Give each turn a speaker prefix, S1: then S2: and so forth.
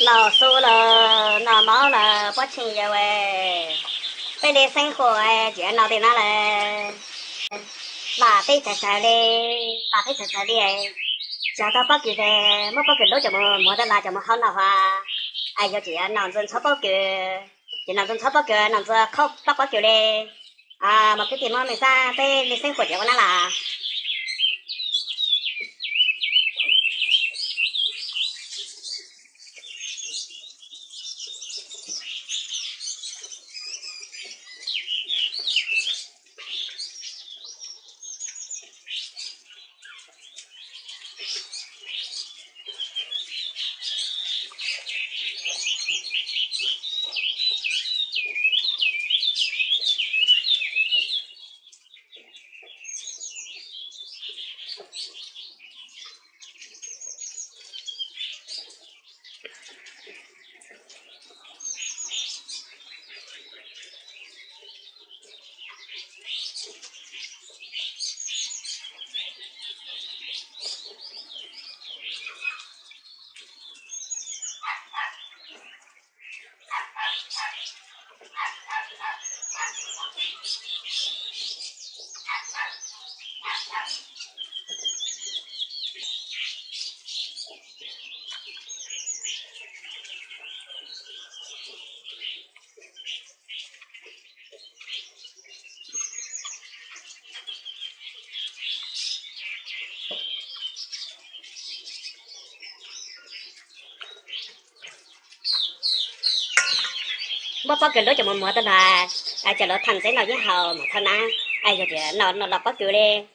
S1: 老熟了，老毛了，不轻要哎。为了生活哎，就闹得那嘞，话费在这里，话费在这里哎。叫到保狗噻，没保狗路就没得拿就没好闹啊。哎呀，就要男人操保狗，就男人操保狗，男子靠打保狗嘞。啊，没给点么没啥，对你生活就那啦。没保狗路就没得啦。哎，叫nó thành nó với hầu mà thân á. Ai giờ thì nó保狗đi.